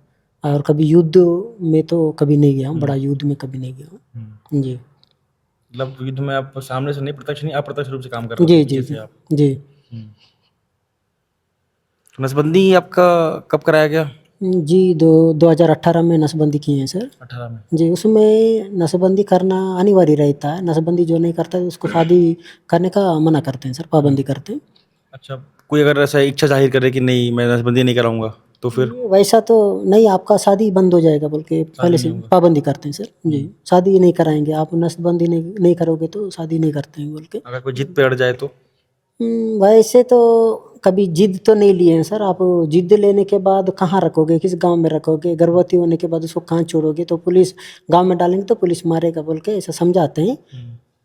S4: और कभी युद्ध में तो कभी नहीं गया हूँ, बड़ा युद्ध में कभी नहीं गया हूँ। जी
S1: मतलब युद्ध में आप सामने से नहीं, प्रत्यक्ष नहीं, अप्रत्यक्ष रूप से काम कर रहे
S4: जी
S1: थे
S4: जी
S1: पीछे से
S4: जी
S1: आप?
S4: जी।
S1: तो नसबंदी आपका कब कराया गया?
S4: जी 2018 में नसबंदी किए हैं सर।
S1: 18 में?
S4: जी, उसमें नसबंदी करना अनिवार्य रहता है, नसबंदी जो नहीं करता है उसको शादी करने का मना करते हैं सर, पाबंदी करते हैं।
S1: अच्छा, कोई अगर ऐसा इच्छा जाहिर करे कि नहीं मैं नसबंदी नहीं कराऊंगा तो फिर?
S4: वैसा तो नहीं, आपका शादी बंद हो जाएगा बोल के पहले से पाबंदी करते हैं सर। जी, शादी नहीं कराएंगे आप, नसबंदी नहीं करोगे तो शादी नहीं करते हैं बोल के।
S1: अगर कोई जिद पे अड़ जाए तो?
S4: वैसे तो कभी जिद तो नहीं लिए हैं सर। आप जिद लेने के बाद कहाँ रखोगे, किस गांव में रखोगे, गर्भवती होने के बाद उसको कहाँ छोड़ोगे, तो पुलिस गांव में डालेंगे तो पुलिस मारेगा बोल के ऐसा समझाते हैं।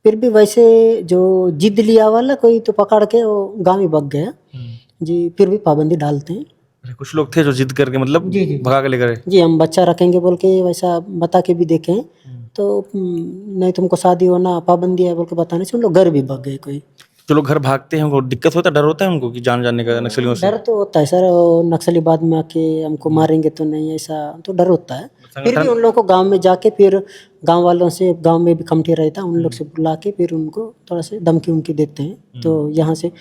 S4: फिर भी वैसे जो जिद लिया वाला कोई तो पकड़ के वो गांव ही भाग गया जी, फिर भी पाबंदी डालते हैं।
S1: अच्छा, कुछ लोग थे जो जिद करके मतलब भगा के लेकर गए?
S4: जी, हम बच्चा रखेंगे बोल के वैसा बता के भी देखे हैं, तो नहीं तुमको शादी होना पाबंदी है बोल के बताने से उन लोग घर भी भाग गए कोई।
S1: जो लोग घर भागते हैं उनको दिक्कत होता है, डर होता है उनको कि जान जाने का नक्सलियों से?
S4: डर तो होता है सर, वो नक्सली बाद में आके हमको मारेंगे तो नहीं, ऐसा तो डर होता है। फिर भी उन लोगों को गांव में जाके फिर गांव वालों से, गांव में भी कमटी रहता है, उन लोग से बुला के फिर उनको थोड़ा सा धमकी उमकी देते हैं, तो यहाँ से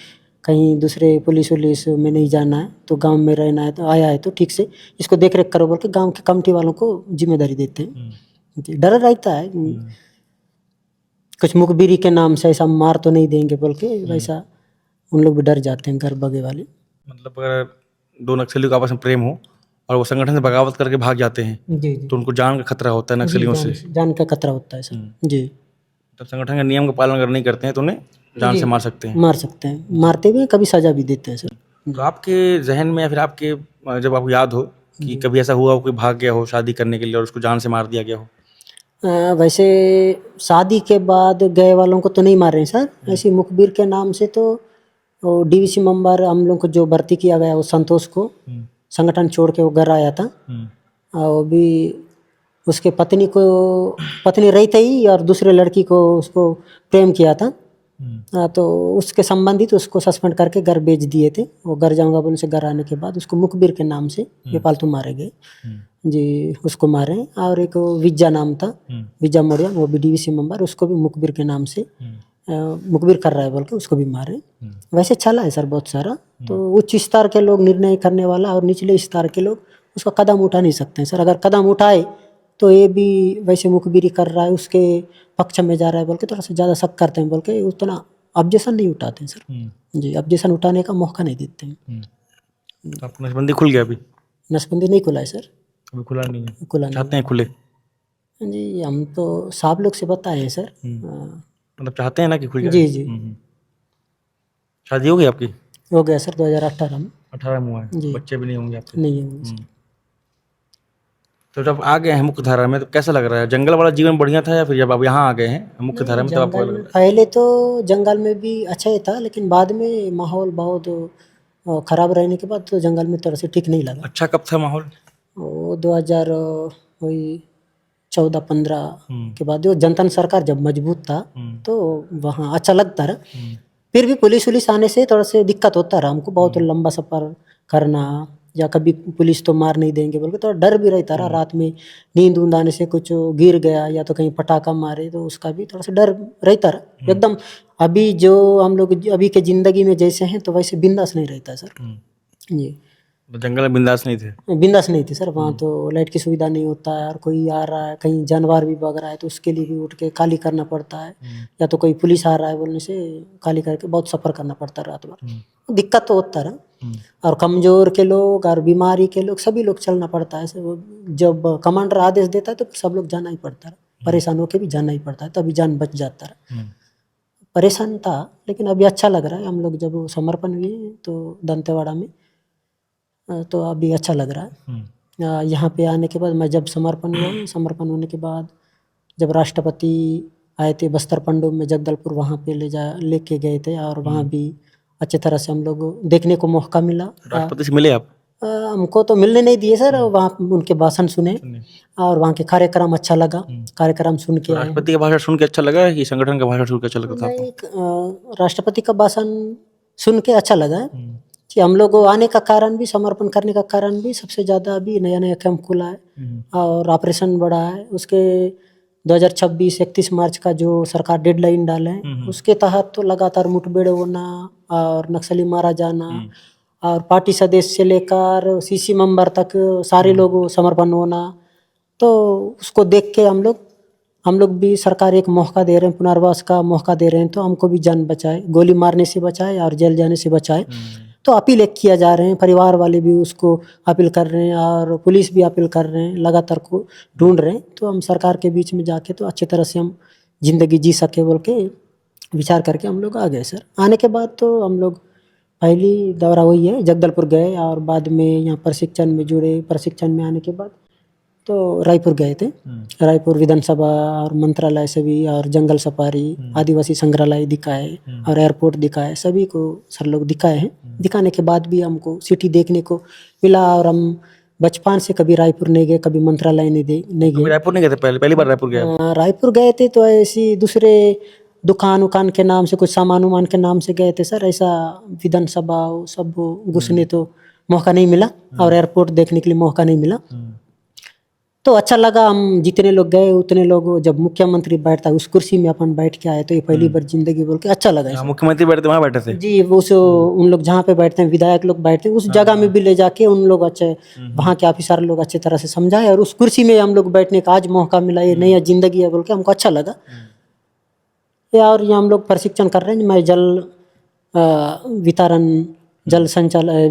S4: कहीं दूसरे पुलिस वुलिस में नहीं जाना है, तो गांव में रहना है, तो आया है तो ठीक से इसको देख रेख करो बोल के गाँव के कमटी वालों को जिम्मेदारी देते हैं। जी, डर रहता है, कुछ मुखबिरी के नाम से ऐसा मार तो नहीं देंगे बोल के वैसा उन लोग भी डर जाते हैं, घर बगे वाले।
S1: मतलब अगर दो नक्सलियों का आपस में प्रेम हो और वो संगठन से बगावत करके भाग जाते हैं
S4: जी जी,
S1: तो उनको जान का खतरा होता है नक्सलियों से?
S4: जान का खतरा होता है सर। जी,
S1: तब संगठन के नियम का पालन अगर नहीं करते हैं तो उन्हें जान से मार सकते हैं?
S4: मार सकते हैं, मारते भी हैं, कभी सजा भी देते हैं सर।
S1: तो आपके जहन में या फिर आपके जब आपको याद हो कि कभी ऐसा हुआ हो कोई भाग गया हो शादी करने के लिए और उसको जान से मार दिया गया हो?
S4: वैसे शादी के बाद गए वालों को तो नहीं मार रहे हैं सर, ऐसी मुखबिर के नाम से तो वो डीवीसी मेंबर हम लोग को जो भर्ती किया गया वो संतोष को संगठन छोड़ के वो घर आया था, और वो भी उसके पत्नी रही थी और दूसरे लड़की को उसको प्रेम किया था, तो उसके संबंधित उसको सस्पेंड करके घर भेज दिए थे। वो घर जाऊंगा बोलने से घर आने के बाद उसको मुखबिर के नाम से बेपालतू मारे गए जी, उसको मारे। और एक विज्जा नाम था, विज्जा मोड़िया, वो भी डीवीसी मेंबर, उसको भी मुखबिर के नाम से मुखबिर कर रहा है बोल के उसको भी मारे। वैसे चला है सर बहुत सारा, तो उच्च स्तर के लोग निर्णय करने वाला और निचले स्तर के लोग उसका कदम उठा नहीं सकते हैं सर। अगर कदम उठाए तो ये भी वैसे मुखबिरी कर रहा है, उसके पक्ष में जा रहा है बोल के थोड़ा सा ज़्यादा शक करते हैं बोल के उतना ऑब्जेक्शन नहीं उठाते हैं सर। जी, ऑब्जेक्शन उठाने का मौका नहीं देते हैं।
S1: तो आपको नसबंदी खुल गया? अभी
S4: नसबंदी नहीं खुला है सर,
S1: अभी खुला नहीं है?
S4: खुला नहीं।
S1: चाहते हैं खुले?
S4: जी, हम तो साहब लोग से बताए हैं सर।
S1: मतलब चाहते हैं ना कि खुल जाए?
S4: जी जी,
S1: शादी हो गई आपकी?
S4: हो गया सर 2018 में।
S1: 18 में हुआ है? बच्चे भी नहीं होंगे आपके?
S4: नहीं होंगे सर।
S1: तो जब आ गए हैं मुख्य धारा में तो कैसा लग रहा है? जंगल वाला जीवन बढ़िया था या फिर जब आप यहाँ आ गए हैं मुख्य धारा में तब आपको लग रहा है?
S4: पहले तो जंगल में भी अच्छा ही था, लेकिन बाद में माहौल बहुत खराब रहने के बाद तो जंगल में थोड़ा सा ठीक नहीं लगा।
S1: अच्छा कब था माहौल?
S4: वो 2000 वही 14-15 के बाद वो जनता सरकार जब मजबूत था तो वहाँ अच्छा लगता रहा। फिर भी पुलिस वुलिस आने से थोड़ा से दिक्कत होता रहा हमको, बहुत लंबा सफ़र करना, या कभी पुलिस तो मार नहीं देंगे बोल के थोड़ा डर भी रहता रहा। रात में नींद उंद आने से कुछ गिर गया या तो कहीं पटाखा मारे तो उसका भी थोड़ा सा डर रहता रहा एकदम। अभी जो हम लोग अभी के ज़िंदगी में जैसे हैं तो वैसे बिंदास नहीं रहता सर जी।
S1: तो जंगल में बिंदास नहीं थे?
S4: बिंदास नहीं थी सर, वहाँ तो लाइट की सुविधा नहीं होता है और कोई आ रहा है कहीं जानवर भी भाग रहा है तो उसके लिए भी उठ के खाली करना पड़ता है, या तो कोई पुलिस आ रहा है बोलने से खाली करके बहुत सफ़र करना पड़ता है रात भर। दिक्कत तो होता रहा। और कमज़ोर के लोग और बीमारी के लोग सभी लोग चलना पड़ता है। जब कमांडर आदेश देता है तो सब लोग जाना ही पड़ता है, परेशान होकर भी जाना ही पड़ता है, तभी जान बच जाता है। परेशान था लेकिन अभी अच्छा लग रहा है। हम लोग जब समर्पण हुए तो दंतेवाड़ा में तो अभी अच्छा लग रहा है। यहाँ पे आने के बाद मैं जब समर्पण हुआ, समर्पण होने के बाद जब राष्ट्रपति आए थे बस्तर पंडुम में जगदलपुर, वहाँ पे लेके गए थे और वहाँ भी अच्छे तरह से हम लोग देखने को मौका मिला।
S1: राष्ट्रपति से मिले आप?
S4: हमको तो मिलने नहीं दिए सर, वहाँ उनके भाषण सुने और वहाँ के कार्यक्रम अच्छा लगा, कार्यक्रम सुन के आए।
S1: राष्ट्रपति का भाषण सुन के अच्छा लगा कि संगठन का भाषण सुन के अच्छा लगा था आपको?
S4: नहीं, राष्ट्रपति का भाषण सुन के अच्छा लगा कि हम लोग आने का कारण भी, समर्पण करने का कारण भी सबसे ज़्यादा अभी नया नया कैंप खुला है और ऑपरेशन बढ़ा है। उसके 2026 31 मार्च का जो सरकार डेडलाइन डाले हैं उसके तहत तो लगातार मुठभेड़ होना और नक्सली मारा जाना और पार्टी सदस्य से लेकर सीसी मेंबर तक सारे लोग समर्पण होना, तो उसको देख के हम लोग भी सरकार एक मौका दे रहे हैं, पुनर्वास का मौका दे रहे हैं, तो हमको भी जान बचाए, गोली मारने से बचाए और जेल जाने से बचाए। तो अपील एक किया जा रहे हैं, परिवार वाले भी उसको अपील कर रहे हैं और पुलिस भी अपील कर रहे हैं, लगातार को ढूंढ रहे हैं। तो हम सरकार के बीच में जाके तो अच्छी तरह से हम जिंदगी जी सके बोल के विचार करके हम लोग आ गए सर। आने के बाद तो हम लोग पहली दौरा वही है, जगदलपुर गए और बाद में यहाँ प्रशिक्षण में जुड़े। प्रशिक्षण में आने के बाद तो रायपुर गए थे, रायपुर विधानसभा और मंत्रालय सभी और जंगल सफारी, आदिवासी संग्रहालय दिखाए और एयरपोर्ट दिखाए, सभी को सर लोग दिखाए हैं। दिखाने के बाद भी हमको सिटी देखने को मिला और हम बचपन से कभी रायपुर नहीं गए, कभी मंत्रालय नहीं गए।
S1: रायपुर नहीं गए थे? पहली बार रायपुर गए?
S4: रायपुर गए थे तो ऐसी दूसरे दुकान उकान के नाम से, कुछ सामान उमान के नाम से गए थे सर। ऐसा विधानसभा सब घुसने तो मौका नहीं मिला और एयरपोर्ट देखने के लिए मौका नहीं मिला। तो अच्छा लगा, हम जितने लोग गए उतने लोग, जब मुख्यमंत्री बैठता है उस कुर्सी में अपन बैठ के आए तो ये पहली बार जिंदगी बोल के अच्छा लगा।
S1: मुख्यमंत्री बैठते वहाँ बैठे थे
S4: जी, उस उन लोग जहाँ पे बैठते हैं, विधायक लोग बैठते हैं, उस जगह में भी ले जाके उन लोग अच्छे वहाँ के ऑफिसर लोग अच्छे तरह से समझाए और उस कुर्सी में हम लोग बैठने का आज मौका मिला। ये नया जिंदगी है बोल के हमको अच्छा लगा। और ये हम लोग प्रशिक्षण कर रहे हैं। मैं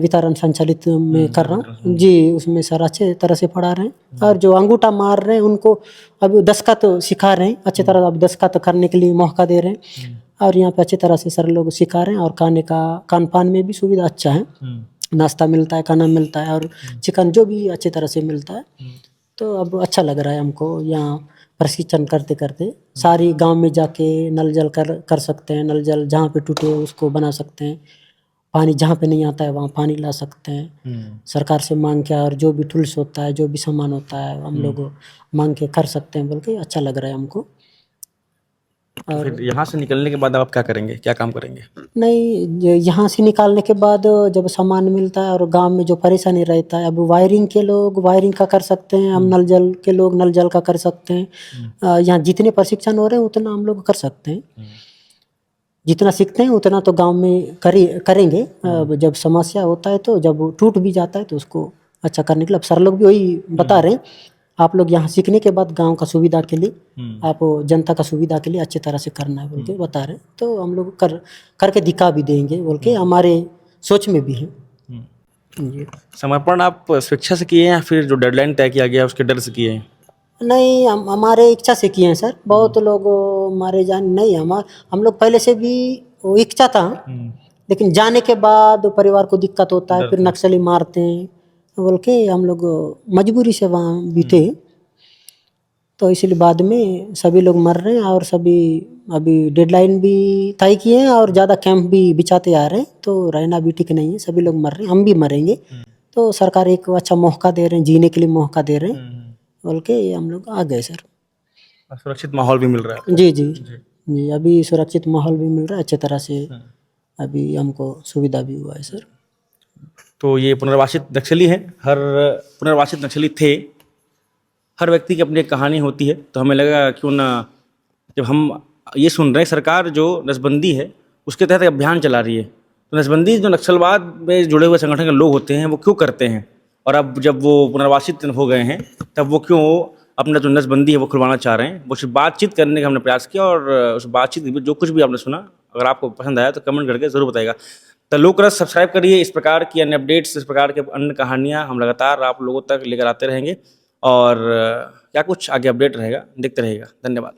S4: वितरण संचालित में कर रहा हूँ जी, उसमें सर अच्छे तरह से पढ़ा रहे हैं और जो अंगूठा मार रहे हैं उनको अभी दस्खत सिखा रहे हैं अच्छी तरह, अब दस्खत करने के लिए मौका दे रहे हैं और यहाँ पे अच्छी तरह से सर लोग सिखा रहे हैं। और खान पान में भी सुविधा अच्छा है, नाश्ता मिलता है, खाना मिलता है और चिकन जो भी अच्छी तरह से मिलता है। तो अब अच्छा लग रहा है हमको यहाँ प्रशिक्षण करते करते। सारी गांव में जाके नल जल कर सकते हैं, नल जल जहाँ पे टूटे उसको बना सकते हैं, पानी जहाँ पे नहीं आता है वहाँ पानी ला सकते हैं सरकार से मांग के, और जो भी टूल्स होता है, जो भी सामान होता है हम लोग मांग के कर सकते हैं बोल के अच्छा लग रहा है हमको।
S1: और फिर यहाँ से निकलने के बाद आप क्या करेंगे, क्या काम करेंगे?
S4: नहीं, यहाँ से निकालने के बाद जब सामान मिलता है और गांव में जो परेशानी रहता है, अब वायरिंग के लोग वायरिंग का कर सकते हैं, हम नल जल के लोग नल जल का कर सकते हैं। यहाँ जितने प्रशिक्षण हो रहे हैं उतना हम लोग कर सकते हैं, जितना सीखते हैं उतना तो गांव में करेंगे। अब जब समस्या होता है तो जब टूट भी जाता है तो उसको अच्छा करने के लिए अब सर लोग भी वही बता रहे हैं, आप लोग यहाँ सीखने के बाद गांव का सुविधा के लिए, आप जनता का सुविधा के लिए अच्छी तरह से करना है बोल के बता रहे हैं। तो हम लोग करके दिखा भी देंगे बोल के हमारे सोच में भी है।
S1: समर्पण आप स्वेच्छा से किए हैं या फिर जो डेडलाइन तय किया गया उसके डर से किए हैं?
S4: नहीं, हमारे इच्छा से किए हैं सर। बहुत लोग हमारे नहीं, हम लोग पहले से भी वो इच्छा था, लेकिन जाने के बाद परिवार को दिक्कत होता है, फिर नक्सली मारते हैं बोल के हम लोग मजबूरी से वहाँ भी थे। तो इसलिए बाद में सभी लोग मर रहे हैं और सभी अभी डेडलाइन भी तय किए हैं और ज़्यादा कैंप भी बिछाते आ रहे हैं, तो रहना भी ठीक नहीं है, सभी लोग मर रहे हैं, हम भी मरेंगे। तो सरकार एक अच्छा मौका दे रहे हैं, जीने के लिए मौका दे रहे हैं बोल के हम लोग आ गए सर।
S1: सुरक्षित माहौल भी मिल रहा है।
S4: जी जी जी, अभी सुरक्षित माहौल भी मिल रहा है अच्छे तरह से, अभी हमको सुविधा भी हुआ है सर।
S1: तो ये पुनर्वासित नक्सली हैं, हर पुनर्वासित नक्सली थे, हर व्यक्ति की अपनी एक कहानी होती है। तो हमें लगा क्यों ना, जब हम ये सुन रहे हैं सरकार जो नसबंदी है उसके तहत अभियान चला रही है, तो नसबंदी जो नक्सलवाद में जुड़े हुए संगठन के लोग होते हैं वो क्यों करते हैं, और अब जब वो पुनर्वासित हो गए हैं तब वो क्यों अपना जो नसबंदी है वो खुलवाना चाह रहे हैं। वो सिर्फ बातचीत करने का हमने प्रयास किया, और उस बातचीत में जो कुछ भी आपने सुना, अगर आपको पसंद आया तो कमेंट करके ज़रूर बताइएगा। द लोकरस सब्सक्राइब करिए, इस प्रकार की अन्य अपडेट्स, इस प्रकार के अन्य कहानियाँ हम लगातार आप लोगों तक लेकर आते रहेंगे, और क्या कुछ आगे अपडेट रहेगा देखते रहिएगा। धन्यवाद।